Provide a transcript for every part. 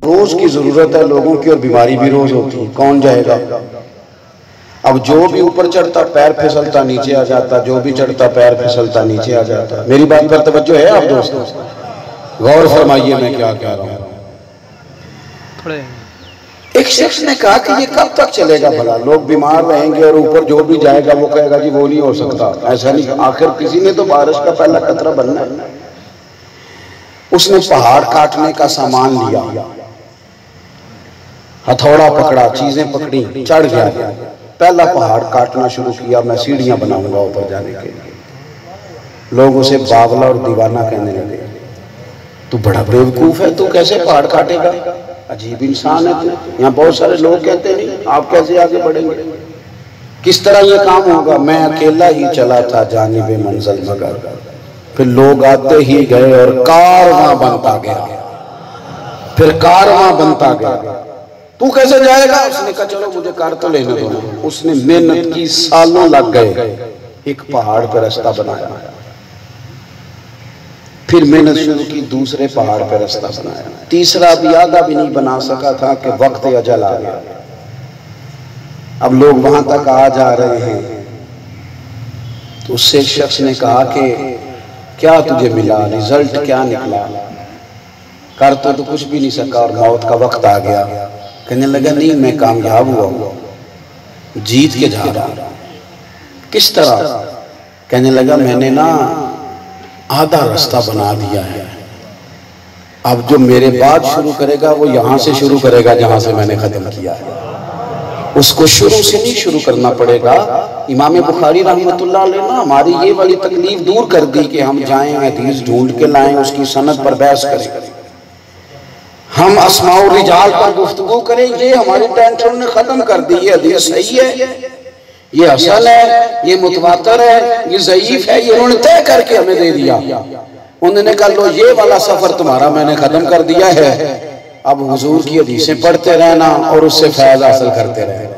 रोज की जरूरत है लोगों की और बीमारी भी रोज होती है, कौन जाएगा? अब जो भी ऊपर चढ़ता पैर फिसलता नीचे आ जाता, जो भी चढ़ता पैर फिसलता नीचे आ जाता। मेरी बात पर तवज्जो है आप दोस्तों? गौर फरमाइए मैं क्या कह रहा हूं। एक शख्स ने कहा कि ये कब तक चलेगा भला, लोग बीमार रहेंगे और ऊपर जो भी जाएगा वो कहेगा जी वो नहीं हो सकता, ऐसा नहीं। आखिर किसी ने तो बारिश का पहला कतरा बनना है। उसने पहाड़ काटने का सामान लिया, हथौड़ा पकड़ा, चीजें पकड़ी, चढ़ गया, पहला पहाड़ काटना शुरू किया। मैं सीढ़ियां बनाऊंगा ऊपर जाने के लिए। लोग उसे बावला और दीवाना कहने लगे, तू बड़ा बेवकूफ है, तू कैसे पहाड़ काटेगा, अजीब इंसान है तू। यहाँ बहुत सारे लोग कहते नहीं, आप कैसे आगे बढ़ेंगे, किस तरह ये काम होगा। मैं अकेला ही चला था जानिबे मंजिल मगर, फिर लोग आते ही गए और कारवां बनता गया, फिर कारवां बनता गया। तू कैसे जाएगा? उसने कहा चलो मुझे कार तो लेने दो। उसने मेहनत की, सालों लग गए, एक पहाड़ पर रास्ता बनाया, फिर मेहनत शुरू की, दूसरे पहाड़ पर रास्ता बनाया, तीसरा भी आधा भी नहीं बना सका था कि वक्त अजल आ गया। अब लोग वहां तक आ जा रहे हैं तो उससे एक शख्स ने कहा कि क्या तुझे मिला, रिजल्ट क्या निकला? कर तो कुछ भी नहीं सका और मौत का वक्त आ गया। कहने लगा नहीं मैं कामयाब हुआ, जीत के जा रहा। किस तरह? कहने लगा मैंने ना आधा रास्ता बना दिया है, अब जो मेरे बाद शुरू करेगा वो यहां से शुरू करेगा जहां से मैंने खत्म किया है, उसको शुरू से नहीं शुरू करना पड़ेगा। इमाम बुखारी रहमतुल्लाह अलैह ना हमारी ये वाली तकलीफ दूर कर दी कि हम जाएं हदीस ढूंढ के लाएं, उसकी सनद पर बहस करें, हम अस्माउर रिजाल पर गुफ्तगू करें। ये हमारी टेंशन ने खत्म कर दी। ये हदीस सही है, ये असल है, ये मुतवातर है, ये ज़ईफ है, ये उन्होंने तय करके हमें दे दिया। उन्होंने कहा लो ये वाला सफर तुम्हारा मैंने खत्म कर दिया है, अब हुजूर की हदीसें पढ़ते रहना और उससे फैज़ हासिल करते रहना।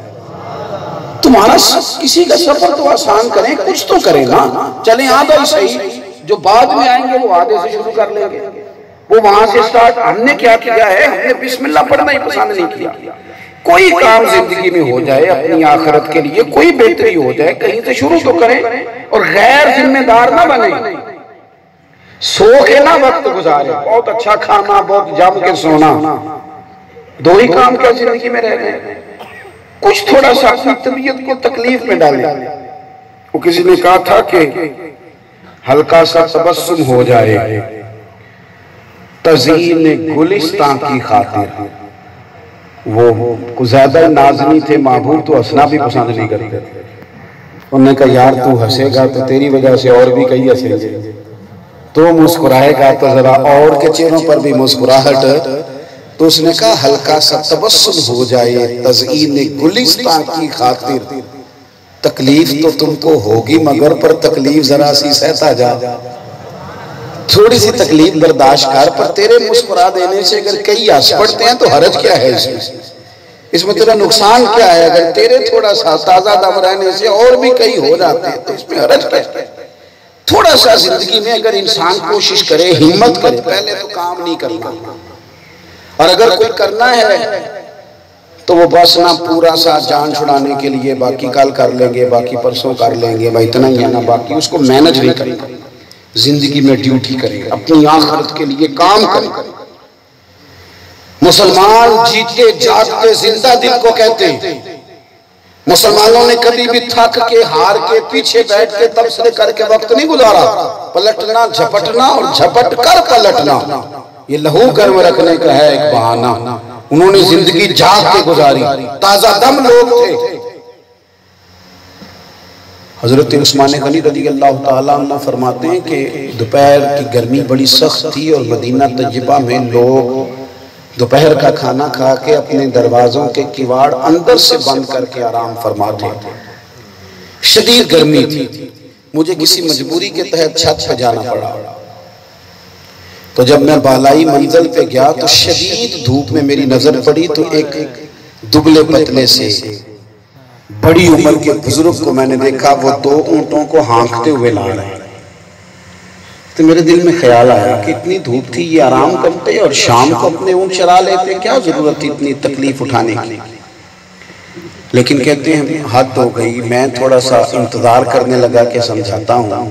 तुम्हारा किसी का सफर तो आसान करें, कुछ तो करें ना। चले आधा ही सही, जो बाद में आएंगे वो आधे से शुरू कर लेंगे, वो वहां से स्टार्ट। हमने क्या किया है, हमने बिस्मिल्लाह पढ़ना ही पसंद नहीं किया। कोई काम जिंदगी में हो जाए अपनी आखिरत के लिए, कोई बेहतरी हो जाए, कहीं से शुरू तो करें और गैर जिम्मेदार ना बने। सो के ना वक्त गुजारे, बहुत अच्छा खाना, बहुत जम के सोना, दो ही काम क्या जिंदगी में रह गए। कुछ थोड़ा सा अपनी तबीयत को तकलीफ में डाले। वो किसी ने कहा था कि हल्का सा तबस्सुम हो जाए तज़ीन गुलिस्तां की खातिर। वो कुछ ज्यादा नाज़नी थे, महबूब तो हंसना भी पसंद नहीं करते। उन्होंने कहा यार तू हंसेगा तो तेरी वजह से और भी कई हंसेंगे, तो मुस्कुराएगा तो जरा और के चेहरों पर भी मुस्कुराहट। तो उसने कहा हल्का सा तबस्सुम हो जाए तज़ीन गुलिस्तां की खातिर। तकलीफ तो तुमको होगी मगर पर तकलीफ जरा सी सहता जा, थोड़ी सी तकलीफ बर्दाश्त कर, पर तेरे मुस्कुरा देने से अगर कई हंस पड़ते हैं तो हर्ज क्या है इसमें तेरा नुकसान क्या है? अगर तेरे थोड़ा सा ताजा दम रहने से और भी कई हो जाते हैं तो इसमें हर्ज क्या है? थोड़ा सा जिंदगी में अगर इंसान कोशिश करे, हिम्मत करे, पहले तो काम नहीं करना, और अगर कोई करना है तो वो बस ना पूरा सा जान छुड़ाने के लिए बाकी कल कर लेंगे, बाकी परसों कर लेंगे, भाई इतना ही है ना, बाकी उसको मैनेज नहीं करेगा। जिंदगी में ड्यूटी करें, अपनी आखिरत के लिए काम करें। मुसलमान जीते जागते जिंदा दिल को कहते हैं। मुसलमानों ने कभी भी थक के हार के पीछे बैठ के तबसरे करके वक्त नहीं गुजारा। पलटना, झपटना और झपट कर पलटना ये लहू गर्म रखने का है एक बहाना। उन्होंने जिंदगी जाग के गुजारी, ताजा दम लोग थे। हजरत उस्मान गनी रज़ी अल्लाह ताला अन्हु फरमाते हैं कि दोपहर की गर्मी बड़ी सख्त थी और मदीना तय्यबा में लोग दोपहर का खाना खा के अपने दरवाजों के किवाड़ अंदर से बंद करके आराम फरमाते थे। शदीद गर्मी थी, मुझे किसी मजबूरी के तहत छत पे जाना पड़ा। तो जब मैं बालाई मंजिल पे गया तो शदीद धूप में मेरी नजर पड़ी तो एक दुबले पतले से बड़ी उम्र के बुजुर्ग को मैंने देखा, वो 2 ऊंटों को हाँकते हुए ला रहे हैं। तो मेरे दिल में ख्याल आया कि इतनी धूप थी, ये आराम करते और शाम को अपने ऊँट चरा लेते, क्या जरूरत थी इतनी तकलीफ उठाने की। लेकिन कहते हैं हद हो गई। मैं थोड़ा सा इंतजार करने लगा कि समझाता हूँ,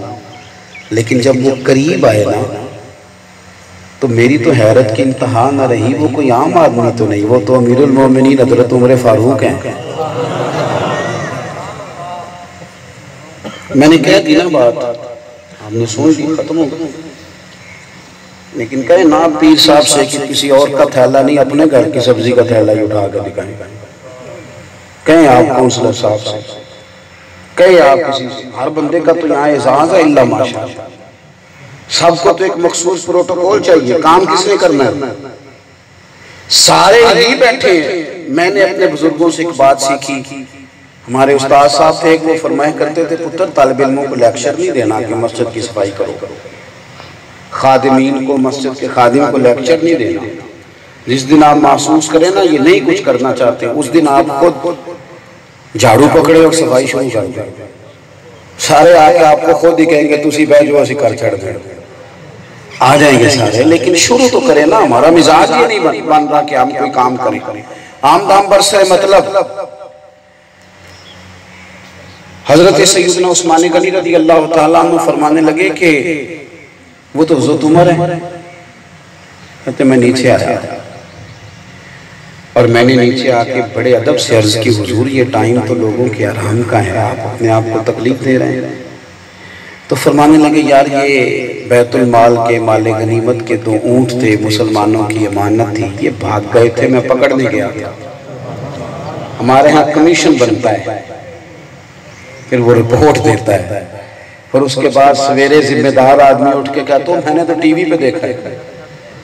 लेकिन जब वो करीब आए ना तो मेरी तो हैरत की इंतहा न रही। वो कोई आम आदमी तो नहीं, वो तो अमीरुल मोमिनीन हज़रत उमर फारूक हैं। मैंने कह दी ना बात, हमने सुन ली, खत्म हो गई। लेकिन कहे ना पीर साहब से कि किसी और का थैला नहीं, अपने घर की सब्जी का थैला ही उठा कर दिखाएं। कहें आप काउंसलर साहब से, कहे आप किसी से, हर बंदे का तो यहाँ एजाज है इल्ला माशा। सबको तो एक मखसूस प्रोटोकॉल चाहिए। काम किसने करना है? सारे ही बैठे हैं। मैंने अपने बुजुर्गों से एक बात सीखी। हमारे उस्ताद साहब थे, वो फरमाया करते थे, पुत्र तालिब इल्मों को लेक्चर नहीं देना कि मस्जिद की सफाई करो। खादिमीन को, मस्जिद के खादिम को लेक्चर नहीं देना। जिस दिन आप महसूस करें ना ये नहीं कुछ करना चाहते, उस दिन आप खुद झाड़ू पकड़े और सफाई शुरू कर दें। सारे आके आपको खुद ही कहेंगे तुसी बैठ जाओ, असी कर छड़ दें, आ जाएंगे सारे। लेकिन शुरू तो करें ना। हमारा मिजाज ये नहीं बन रहा कि हम कोई काम करें, आम दाम बरसे। मतलब हजरत सैयदना उस्मान गनी रज़ी अल्लाह तआला अन्हु फरमाने लगे कि वो तो हज़रत उमर है। कहते मैं नीचे आया और मैंने नीचे आके बड़े अदब से अर्ज की, हुजूर ये टाइम तो लोगों के आराम का है, आप अपने आप को तकलीफ दे रहे हैं। तो फरमाने लगे यार ये बैतुल माल के माले गनीमत के 2 ऊंट थे, मुसलमानों की अमानत थी, ये भाग गए थे, मैं पकड़ने गया था। हमारे यहाँ कमीशन बनता है, फिर वो रिपोर्ट देता है, फिर उसके बाद सवेरे जिम्मेदार आदमी उठ के कहता हूँ मैंने तो टीवी पे देखा है।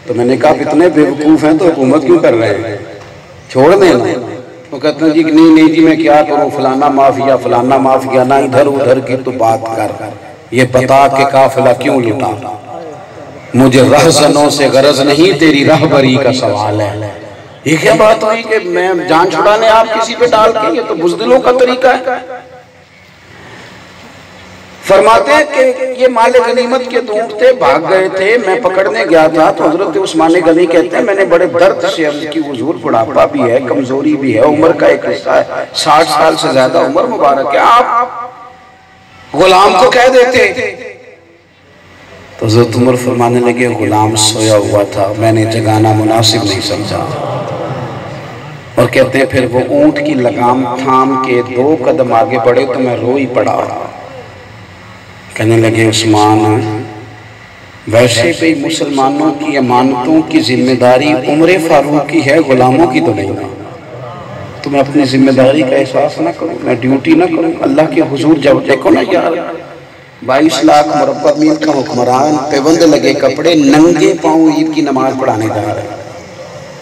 तो मैंने कहा इतने बेवकूफ़ हैं तो हुकूमत क्यों कर रहे हैं, छोड़ देना। तो कहते हैं जी नहीं जी मैं क्या करूँ, फलाना माफिया ना इधर उधर की तो बात कर, ये बता के काफिला क्यों लुटा। मुझे रहज़नों से गरज नहीं, तेरी रहबरी का सवाल है। ये क्या बात हुई कि मैं जान छुड़ाने आप किसी पे डाल के, ये तो बुज़दिलों का तरीका है। फरमाते हैं कि ये माले गनीमत के 2 ऊंट थे, भाग गए थे, मैं पकड़ने गया था। तो हजरत उस्मान गनी कहते हैं मैंने बड़े दर्द से अर्ज की, हुजूर बुढ़ापा भी है, कमजोरी भी है, उम्र का एक हिस्सा है, 60 साल से ज्यादा उम्र मुबारक है, आप गुलाम को कह देते। तो हजरत उमर फरमाने लगे गुलाम सोया हुआ था, मैंने जगाना मुनासिब नहीं समझा। और कहते हैं फिर वो ऊंट की लगाम थाम के 2 कदम आगे बढ़े तो मैं रो ही पड़ा। कहने लगे उस्मान वैसे भी मुसलमानों की अमानतों की जिम्मेदारी उमर फारूक की है, गुलामों की तो नहीं। तो मैं अपनी जिम्मेदारी का एहसास ना करूं, मैं ड्यूटी ना करूं अल्लाह के हुजूर। जब देखो ना यार 22 लाख मुरब्बा मील का हुक्मरान, पेबंद लगे कपड़े, नंगे पांव ईद की नमाज पढ़ाने जा रहे हैं।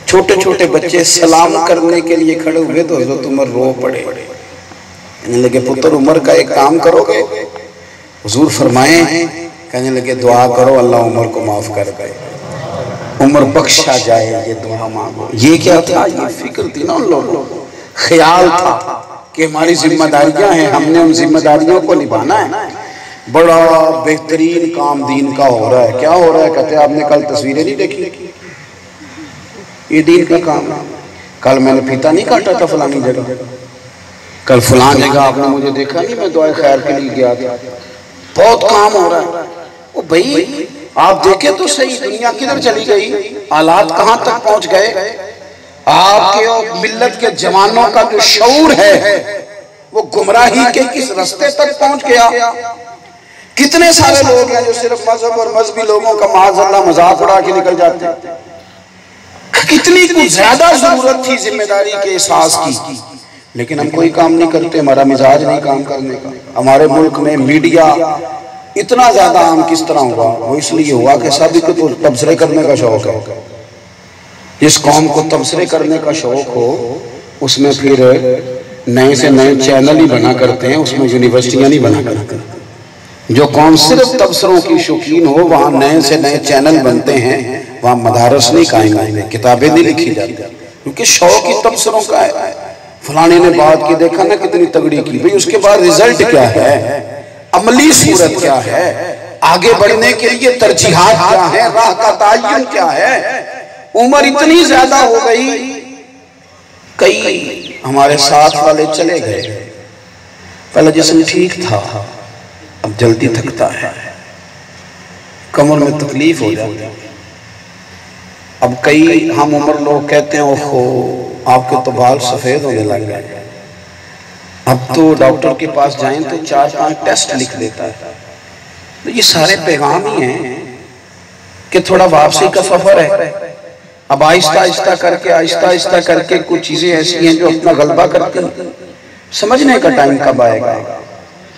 छोटे छोटे बच्चे सलाम करने के लिए खड़े हुए तो हज़रत उमर रो पड़े। कहने लगे पुत्र उमर का एक काम करोगे? हुजूर फरमाए। कहने लगे दुआ करो अल्लाह उमर को माफ कर दे, उमर बख्शा जाए, ये दुआ मांगो। ये क्या था? ये फिक्र थी ना उन लोगों, ख्याल था कि हमारी जिम्मेदारियां हैं, हमने उन जिम्मेदारियों को निभाना है। बड़ा बेहतरीन काम दीन का हो रहा है। क्या हो रहा है? कहते आपने कल तस्वीरें नहीं देखी, ये दीन का काम है। कल मैंने फीता नहीं काटा था फलानी जगह, कल फलां जगह आपने मुझे देखा नहीं, मैं दुआ खैर के लिए गया था। बहुत काम हो रहा है। ओ भाई आप देखें तो सही, दुनिया किधर चली गई, हालात कहां तक पहुंच गए। आपके और मिल्लत के जवानों का जो शऊर है वो गुमराही के किस रास्ते तक पहुंच गया। कितने सारे लोग हैं जो सिर्फ मजहब और मजहबी लोगों का माज़अल्लाह मजाक उड़ा के निकल जाते हैं। कितनी कुछ ज्यादा जरूरत थी जिम्मेदारी के एहसास की, लेकिन हम कोई काम नहीं करते। हमारा मिजाज नहीं काम करने का। हमारे मुल्क में मीडिया इतना ज्यादा आम किस तरह हुआ? वो इसलिए हुआ कि सभी को तो तबसरे करने का शौक है। जिस कौम को तबसरे करने का शौक हो उसमें फिर नए से नए चैनल ही बना करते हैं, उसमें यूनिवर्सिटियां नहीं बना करते। जो कौम सिर्फ तबसरों की शौकीन हो वहां नए से नए चैनल बनते हैं, वहां मदारस नहीं कायम होते, किताबें नहीं लिखी जाती, क्योंकि शौक ही तबसरों का है। फलाने ने बात की, देखा ना कितनी तगड़ी की, भाई उसके बाद रिजल्ट क्या है, अमली सूरत क्या है, आगे बढ़ने के लिए तरजीहात क्या है, राह का तयन क्या है। उम्र इतनी ज्यादा हो गई, कई हमारे साथ वाले चले गए, पहले जिस्म ठीक था अब जल्दी थकता है, कमर में तकलीफ हो जाती है। अब कई हम उम्र लोग कहते हैं ओहो आपके तो बाल सफेद होने लग गए। अब तो डॉक्टर के पास जाएं तो 4-5 टेस्ट लिख देता है। तो ये सारे पैगाम ही हैं कि थोड़ा वापसी का सफर है। अब आहिस्ता आहिस्ता करके कुछ चीजें ऐसी हैं जो अपना गलबा करती हैं। समझने का टाइम कब आएगा,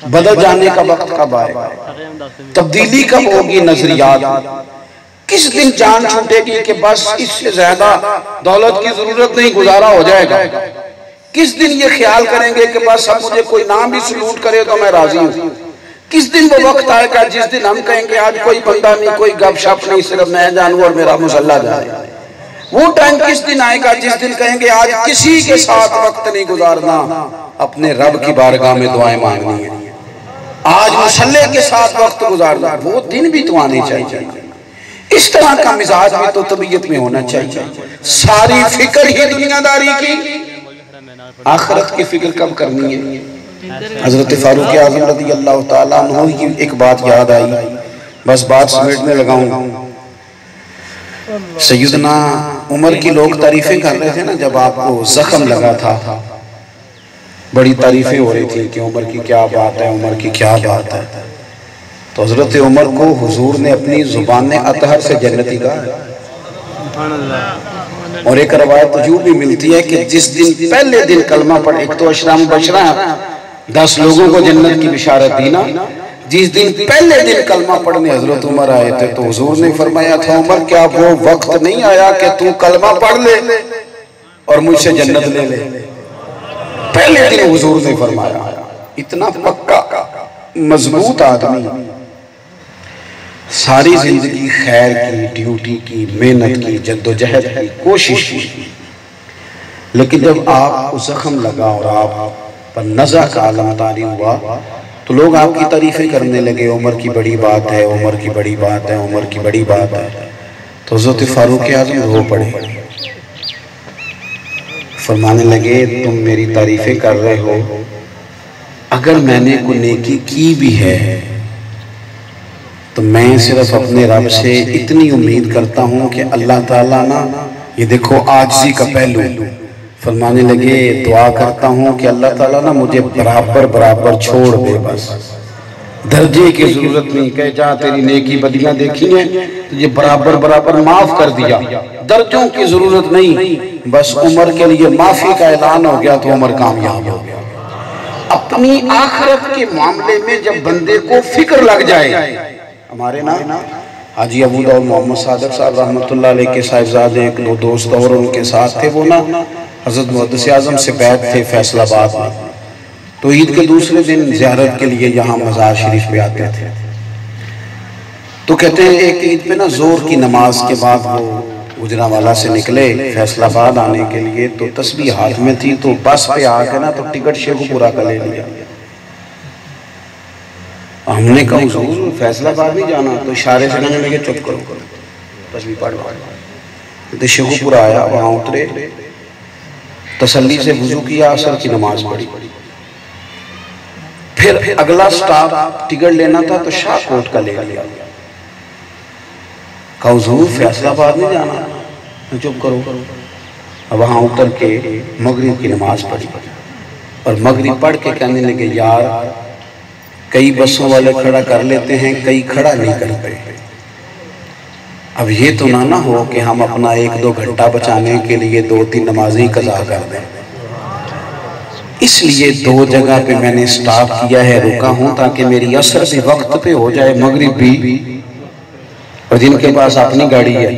बदल जाने का वक्त कब आएगा, तब्दीली कब होगी, नजरियात किस दिन जान छूटेगी कि बस इससे ज्यादा दौलत की जरूरत नहीं, गुजारा हो जाएगा। किस दिन ये ख्याल करेंगे कि बस अब मुझे कोई नाम भी सलूट करे तो मैं राजी हूं। किस दिन वो वक्त आएगा जिस दिन हम कहेंगे आज कोई बंदा नहीं, कोई गपशप नहीं, सिर्फ मैं जानूं और मेरा मुसल्ला जाए। वो टाइम किस दिन आएगा जिस दिन कहेंगे आज किसी के साथ वक्त नहीं गुजारना, अपने रब की बारगाह में दुआएं मांगनी है, आज मुसल्ले के साथ वक्त गुजारना। वो दिन भी तो आने चाहिए। इस तरह का मिजाज भी तो तबीयत में होना चाहिए। सारी फिक्र ही दुनियादारी की, आखिरत की फिक्र कब करनी है। हजरत फारूक आज़म रज़ी अल्लाह ताला अन्हु की एक बात याद आई, बस बात समेटने लगाऊं। सैयदना उमर की लोग तारीफें कर रहे थे ना, जब आपको जख्म लगा था बड़ी तारीफें हो रही थी कि उमर की क्या बात है, उमर की क्या बात है। तो हजरत उमर को हुजूर ने अपनी जुबान अतहर से जन्नती कहा। और एक रवायत यूं भी मिलती है कि जिस दिन पहले दिन कलमा पढ़, एक तो अशरा मुबशरा 10 लोगों को जन्नत की बिशारत दी ना, जिस दिन पहले दिन कलमा पढ़ने हजरत उमर आए थे तो हुजूर ने फरमाया था उमर क्या वो वक्त नहीं आया कि तू कलमा पढ़ ले और मुझसे जन्नत ले ले। पहले दिन हुजूर ने फरमाया। इतना पक्का मजबूत आदमी, सारी जिंदगी खैर की, ड्यूटी की, मेहनत की, जद्दोजहद की, कोशिश की, लेकिन जब आप जख्म लगा और आप पर नज़ा का आलम तारी हुआ तो लोग आपकी तारीफें करने लगे, उमर की बड़ी बात है, उमर की बड़ी बात है, उमर की बड़ी बात है। तो हज़रत फारूक आज़म रो पड़े, फरमाने लगे तुम मेरी तारीफें कर रहे हो, अगर मैंने कोई नेकी की भी है तो मैं सिर्फ अपने रब से इतनी उम्मीद करता हूँ कि अल्लाह ताला ना, ये देखो आजिज़ी का पहलू, फरमाने लगे दुआ करता हूँ कि अल्लाह ताला ना मुझे बराबर बराबर छोड़ दे, बस दर्जे की जरूरत नहीं, कह जा तेरी नेकी बदियां देखी हैं तुझे बराबर बराबर माफ कर दिया, दर्जों की जरूरत नहीं, बस उमर के लिए माफी का ऐलान हो गया तो उमर कामयाब हो गया। अपनी आखिरत के मामले में जब बंदे को फिक्र लग जाए, हमारे ना हाजी अबू दाऊद मोहम्मद सादिक साहब रहमतुल्लाह अलैह के साहिबजादे एक दो दोस्त और उनके साथ थे, वो ना हजरत मुहद्दिस आज़म से बैत थे फैसलाबाद में। तो ईद के दूसरे दिन ज़ियारत के लिए यहाँ मज़ार शरीफ पे आते थे। तो कहते हैं एक ईद पे ना जोर की नमाज के बाद वो गुजरांवाला से निकले फैसलाबाद आने के लिए, तो तस्बीह हाथ में थी, तो बस पे आके ना तो टिकट शेखुपुरा का ले लिया। हमने कहा हुजूर फैसलाबाद नहीं जाना, तो इशारे से कहने लगे चुप करो, तस्बीह पढ़। तो शेखुपुरा आया, वहाँ उतरे, तसल्ली से वुजू किया, असर की नमाज पढ़ी। फिर अगला स्टॉप टिकट लेना था तो शाहकोट का ले लिया। कहा हुजूर फैसलाबाद नहीं जाना, चुप करो। अब वहाँ उतर के मगरिब की नमाज पढ़ी और मगरिब पढ़ के कहने लगे यार कई बसों वाले खड़ा कर लेते हैं, कई खड़ा नहीं करते। अब ये तो ना हो कि हम अपना 1-2 घंटा बचाने के लिए 2-3 नमाज़ी कज़ा कर दें। इसलिए 2 जगह पे मैंने स्टॉप किया है, रुका हूं ताकि मेरी असर भी वक्त पे हो जाए, मगरिब भी। और जिनके पास अपनी गाड़ी है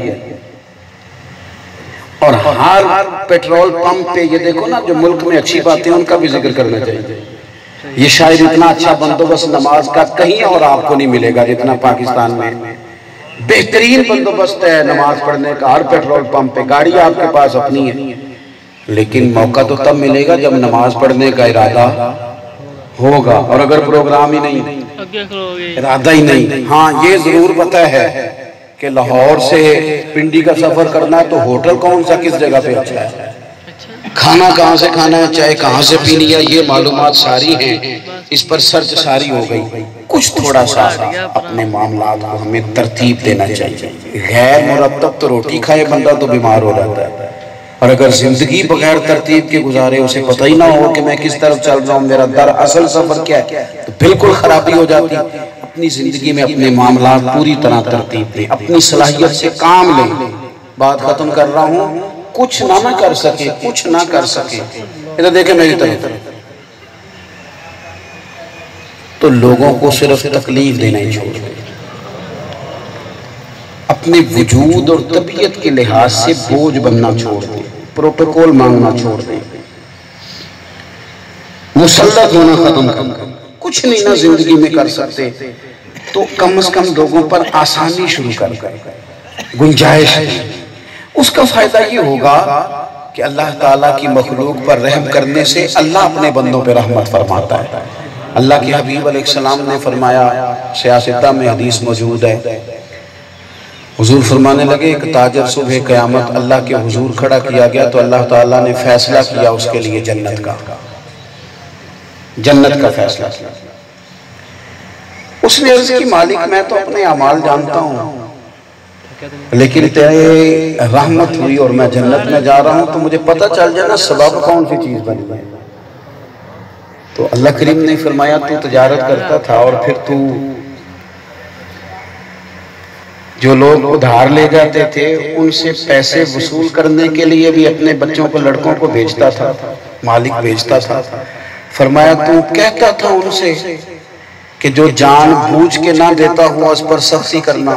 और हर पेट्रोल पंप पे ये देखो ना, जो मुल्क में अच्छी बातें उनका भी जिक्र करना चाहिए। ये शायद इतना अच्छा बंदोबस्त नमाज का कहीं और आपको नहीं मिलेगा जितना पाकिस्तान में बेहतरीन बंदोबस्त है नमाज पढ़ने का। हर पेट्रोल पंप पे गाड़ी आपके पास अपनी है, लेकिन मौका तो तब मिलेगा जब नमाज पढ़ने का इरादा होगा। और अगर प्रोग्राम ही नहीं, इरादा ही नहीं। हाँ ये जरूर पता है कि लाहौर से पिंडी का सफर करना है तो होटल कौन सा किस जगह पे अच्छा है, खाना कहाँ से खाना है, चाय कहाँ से पीनी है, ये मालूमात सारी हैं, इस पर सर्च सारी हो गई। कुछ थोड़ा सा अपने मामलात को हमें तरतीब देना चाहिए। गैर मुरतब तो रोटी खाए बंदा तो बीमार हो जाता है, और अगर जिंदगी बगैर तरतीब के गुजारे, उसे पता ही ना हो कि मैं किस तरफ चल रहा हूँ, मेरा दर असल सफर क्या है, तो बिल्कुल खराबी हो जाती। अपनी जिंदगी में अपने मामलात पूरी तरह तरतीब दें, अपनी सलाहियत से काम लें। बात खत्म कर रहा हूँ। कुछ ना कर सके, कुछ ना कर सके, इधर देखे मेरी तरफ, तो लोगों को सिर्फ तकलीफ देना ही छोड़ दें। अपने वजूद और तबीयत के लिहाज से बोझ बनना छोड़ दें, प्रोटोकॉल मांगना छोड़ दें, मुसल्लत होना खत्म कर दें। कुछ नहीं ना जिंदगी में कर सकते तो कम से कम लोगों पर आसानी शुरू कर, गुंजाइश। उसका फायदा ये होगा कि अल्लाह ताला की मखलूक पर रहम करने से अल्लाह अपने बंदों पर रहमत फरमाता है। अल्लाह के हबीब अलैहिस्सलाम ने फरमाया, सियासता में हदीस मौजूद है, हुजूर फरमाने लगे, एक ताजर सुबह क़यामत अल्लाह के हुजूर खड़ा किया गया तो अल्लाह ताला ने फैसला किया उसके लिए जन्नत का फैसला किया। उसने अर्ज़ की, मालिक मैं तो अपने अमाल जानता हूँ, लेकिन तेरे रहमत हुई और मैं जन्नत में जा रहा हूं, तो मुझे पता चल जाए ना सबब कौन सी चीज बनी है। तो अल्लाह करीम ने फरमाया, तू तिजारत करता था और फिर तू जो लोग उधार ले जाते थे उनसे पैसे वसूल करने के लिए भी अपने बच्चों को, लड़कों को भेजता था, मालिक भेजता था। फरमाया तू कहता था उनसे कि जो जान बूझ के ना देता हुआ उस पर सख्ती करना,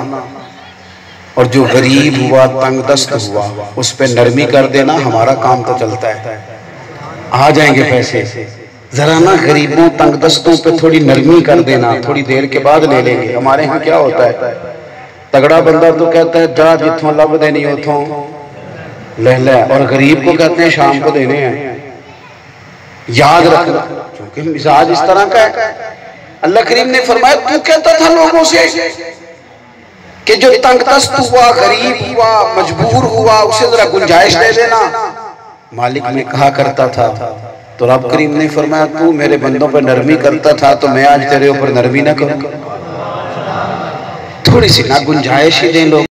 और जो गरीब हुआ, तंगदस्त हुआ, उस पे नरमी कर देना, हमारा काम तो चलता है। आ जाएंगे पैसे, जरा ना गरीबों तंगदस्तों पे थोड़ी नरमी कर देना, थोड़ी देर के बाद ले लेंगे। हमारे यहाँ क्या होता है, तगड़ा बंदा तो कहता है जा जिथों लब देनी उथों ले ले, और गरीब को कहते हैं शाम को देने हैं। याद रखना, क्योंकि मिजाज इस तरह का है। अल्लाह करीम ने फरमाया, तू कहता था लोगों से कि जो तंगदस्त हुआ, गरीब हुआ, मजबूर हुआ, उसे जरा गुंजाइश दे देना, मालिक ने कहा करता था। तो रब करीम ने फरमाया, तू मेरे बंदों पर नरमी करता था तो मैं आज तेरे ऊपर नरमी ना करूं। थोड़ी सी ना गुंजाइश ही दें लोग।